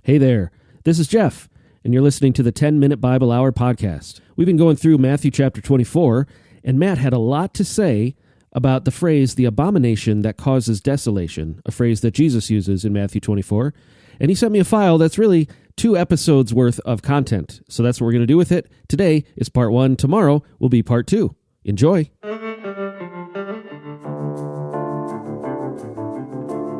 Hey there, this is Jeff, and you're listening to the 10-Minute Bible Hour podcast. We've been going through Matthew chapter 24, and Matt had a lot to say about the phrase, the abomination that causes desolation, a phrase that Jesus uses in Matthew 24, and he sent me a file that's really 2 episodes worth of content. So that's what we're going to do with it. Today is part 1. Tomorrow will be part 2. Enjoy.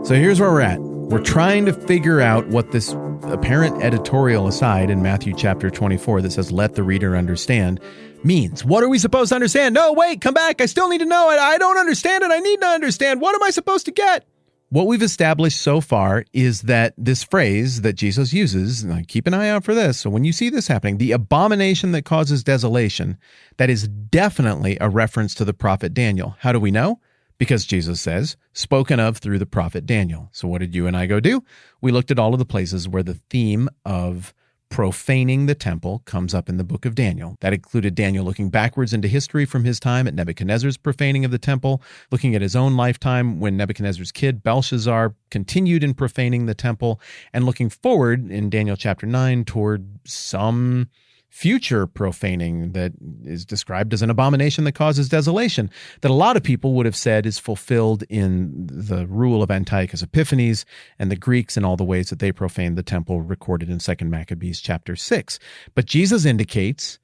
So here's where we're at. We're trying to figure out what this apparent editorial aside in Matthew chapter 24 that says, let the reader understand, means. What are we supposed to understand? No, wait, come back. I still need to know it. I don't understand it. I need to understand. What am I supposed to get? What we've established so far is that this phrase that Jesus uses, and keep an eye out for this, so when you see this happening, the abomination that causes desolation, that is definitely a reference to the prophet Daniel. How do we know? Because Jesus says, spoken of through the prophet Daniel. So what did you and I go do? We looked at all of the places where the theme of profaning the temple comes up in the book of Daniel. That included Daniel looking backwards into history from his time at Nebuchadnezzar's profaning of the temple, looking at his own lifetime when Nebuchadnezzar's kid, Belshazzar, continued in profaning the temple, and looking forward in Daniel chapter 9 toward some future profaning that is described as an abomination that causes desolation, that a lot of people would have said is fulfilled in the rule of Antiochus Epiphanes and the Greeks and all the ways that they profaned the temple recorded in 2 Maccabees chapter 6. But Jesus indicates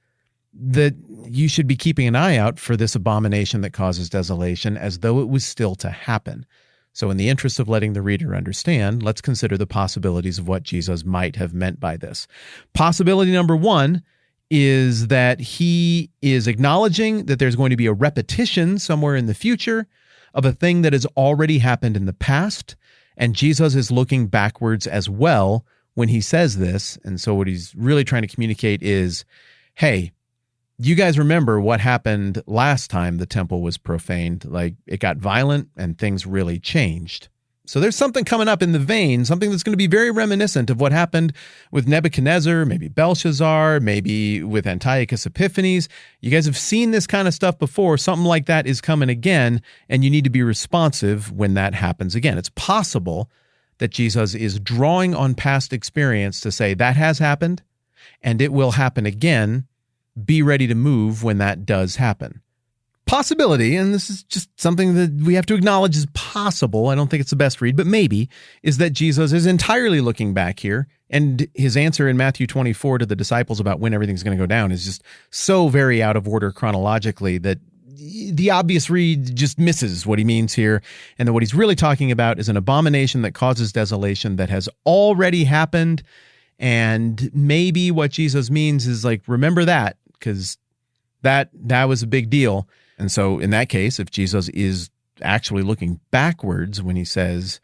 that you should be keeping an eye out for this abomination that causes desolation as though it was still to happen. So in the interest of letting the reader understand, let's consider the possibilities of what Jesus might have meant by this. Possibility number 1 is that he is acknowledging that there's going to be a repetition somewhere in the future of a thing that has already happened in the past, and Jesus is looking backwards as well when he says this. And so what he's really trying to communicate is, hey, you guys remember what happened last time the temple was profaned. Like, it got violent and things really changed. So there's something coming up in the vein, something that's going to be very reminiscent of what happened with Nebuchadnezzar, maybe Belshazzar, maybe with Antiochus Epiphanes. You guys have seen this kind of stuff before. Something like that is coming again, and you need to be responsive when that happens again. It's possible that Jesus is drawing on past experience to say that has happened, and it will happen again. Be ready to move when that does happen. Possibility, and this is just something that we have to acknowledge is possible, I don't think it's the best read, but maybe, is that Jesus is entirely looking back here, and his answer in Matthew 24 to the disciples about when everything's going to go down is just so very out of order chronologically that the obvious read just misses what he means here, and that what he's really talking about is an abomination that causes desolation that has already happened, and maybe what Jesus means is like, remember that, because that was a big deal. And so in that case, if Jesus is actually looking backwards when he says,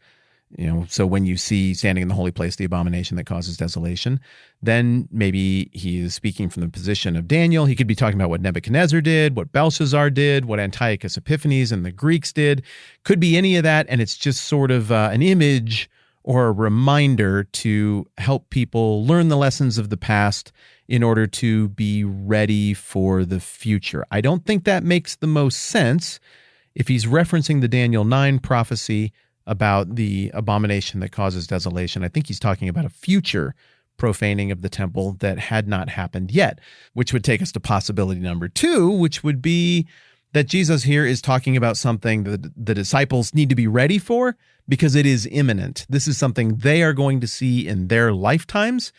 so when you see standing in the holy place the abomination that causes desolation, then maybe he is speaking from the position of Daniel. He could be talking about what Nebuchadnezzar did, what Belshazzar did, what Antiochus Epiphanes and the Greeks did. Could be any of that, and it's just sort of an image or a reminder to help people learn the lessons of the past in order to be ready for the future. I don't think that makes the most sense if he's referencing the Daniel 9 prophecy about the abomination that causes desolation. I think he's talking about a future profaning of the temple that had not happened yet, which would take us to possibility number 2, which would be that Jesus here is talking about something that the disciples need to be ready for because it is imminent. This is something they are going to see in their lifetimes.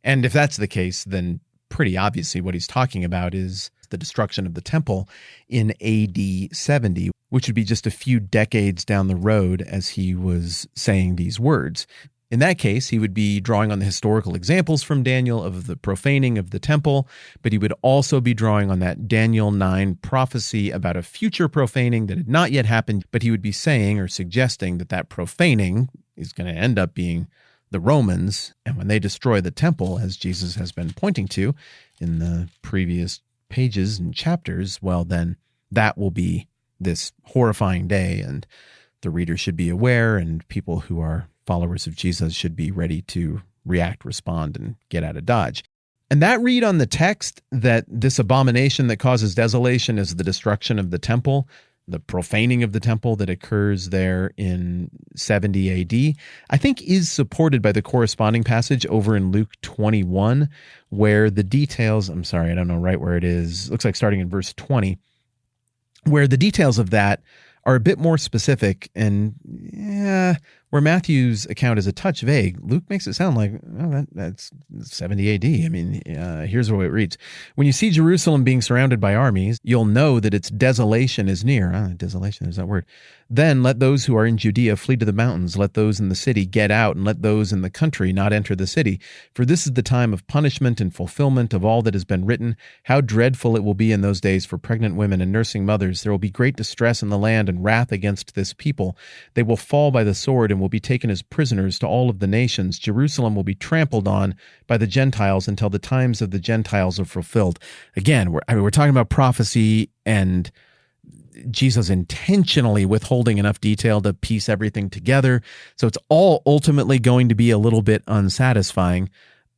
And if that's the case, then pretty obviously what he's talking about is the destruction of the temple in AD 70, which would be just a few decades down the road as he was saying these words. In that case, he would be drawing on the historical examples from Daniel of the profaning of the temple, but he would also be drawing on that Daniel 9 prophecy about a future profaning that had not yet happened, but he would be saying or suggesting that that profaning is going to end up being the Romans, and when they destroy the temple, as Jesus has been pointing to in the previous pages and chapters, well, then that will be this horrifying day, and the reader should be aware, and people who are followers of Jesus should be ready to react, respond, and get out of Dodge. And that read on the text that this abomination that causes desolation is the destruction of the temple, the profaning of the temple that occurs there in 70 AD, I think is supported by the corresponding passage over in Luke 21, where the details, I'm sorry, I don't know right where it is, looks like starting in verse 20, where the details of that are a bit more specific, and where Matthew's account is a touch vague, Luke makes it sound like, well, that's 70 AD. I mean, here's the way it reads. When you see Jerusalem being surrounded by armies, you'll know that its desolation is near. Desolation, there's that word. Then let those who are in Judea flee to the mountains. Let those in the city get out, and let those in the country not enter the city. For this is the time of punishment and fulfillment of all that has been written. How dreadful it will be in those days for pregnant women and nursing mothers. There will be great distress in the land and wrath against this people. They will fall by the sword and will be taken as prisoners to all of the nations. Jerusalem will be trampled on by the Gentiles until the times of the Gentiles are fulfilled. Again, we're talking about prophecy and Jesus intentionally withholding enough detail to piece everything together. So it's all ultimately going to be a little bit unsatisfying,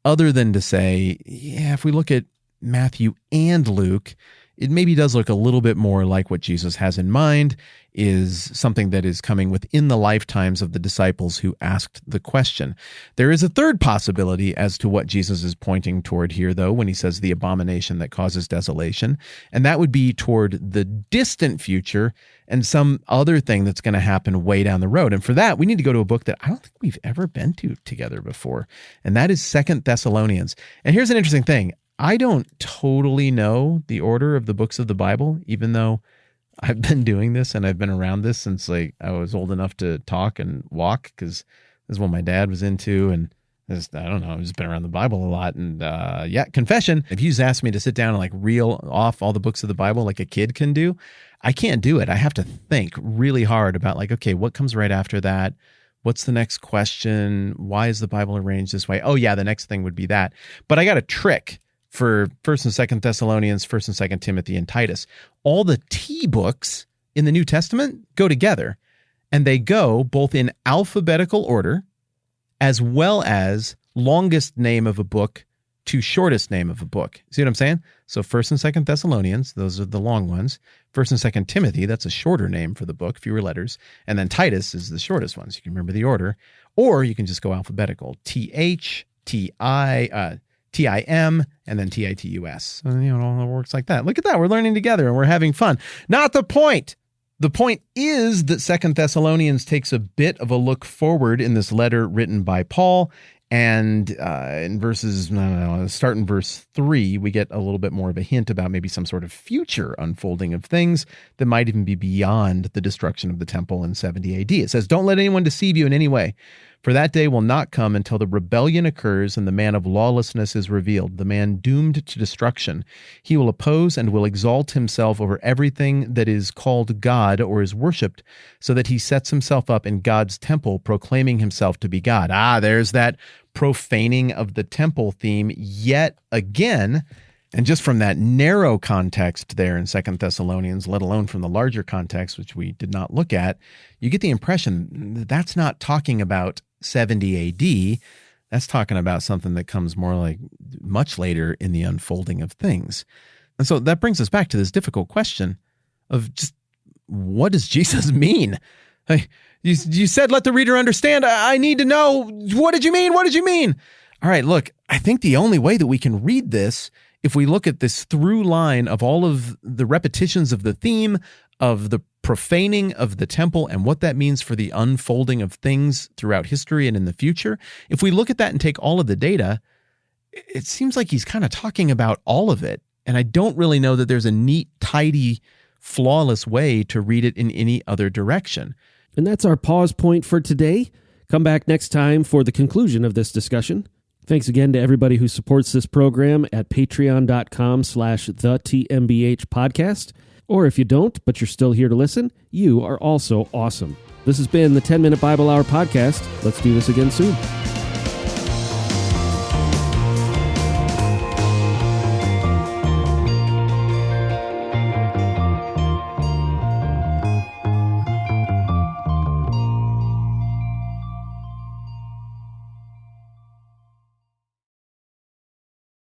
other than to say, if we look at Matthew and Luke, it maybe does look a little bit more like what Jesus has in mind is something that is coming within the lifetimes of the disciples who asked the question. There is a third possibility as to what Jesus is pointing toward here, though, when he says the abomination that causes desolation, and that would be toward the distant future and some other thing that's going to happen way down the road. And for that, we need to go to a book that I don't think we've ever been to together before, and that is 2 Thessalonians. And here's an interesting thing. I don't totally know the order of the books of the Bible, even though I've been doing this and I've been around this since I was old enough to talk and walk, because this is what my dad was into, and I don't know, I've just been around the Bible a lot. And confession, if you just asked me to sit down and reel off all the books of the Bible like a kid can do, I can't do it. I have to think really hard about okay, what comes right after that? What's the next question? Why is the Bible arranged this way? Oh yeah, the next thing would be that. But I got a trick for 1st and 2nd Thessalonians, 1st and 2nd Timothy, and Titus. All the T books in the New Testament go together, and they go both in alphabetical order as well as longest name of a book to shortest name of a book. See what I'm saying? So 1st and 2nd Thessalonians, those are the long ones. 1st and 2nd Timothy, that's a shorter name for the book, fewer letters. And then Titus is the shortest one, so you can remember the order. Or you can just go alphabetical. TH, TI, TIM, and then TITUS. So, it all works like that. Look at that. We're learning together and we're having fun. Not the point. The point is that 2 Thessalonians takes a bit of a look forward in this letter written by Paul. And in verses, start in verse 3, we get a little bit more of a hint about maybe some sort of future unfolding of things that might even be beyond the destruction of the temple in 70 AD. It says, "Don't let anyone deceive you in any way. For that day will not come until the rebellion occurs and the man of lawlessness is revealed, the man doomed to destruction. He will oppose and will exalt himself over everything that is called God or is worshipped, so that he sets himself up in God's temple, proclaiming himself to be God." There's that profaning of the temple theme yet again. And just from that narrow context there in 2 Thessalonians, let alone from the larger context, which we did not look at, you get the impression that that's not talking about 70 AD. That's talking about something that comes more like much later in the unfolding of things. And so that brings us back to this difficult question of just, what does Jesus mean? You said, let the reader understand. I need to know, what did you mean? What did you mean? All right, look, I think the only way that we can read this, if we look at this through line of all of the repetitions of the theme of the profaning of the temple and what that means for the unfolding of things throughout history and in the future, if we look at that and take all of the data, it seems like he's kind of talking about all of it. And I don't really know that there's a neat, tidy, flawless way to read it in any other direction. And that's our pause point for today. Come back next time for the conclusion of this discussion. Thanks again to everybody who supports this program at patreon.com/the TMBH Or if you don't, but you're still here to listen, you are also awesome. This has been the 10 Minute Bible Hour Podcast. Let's do this again soon.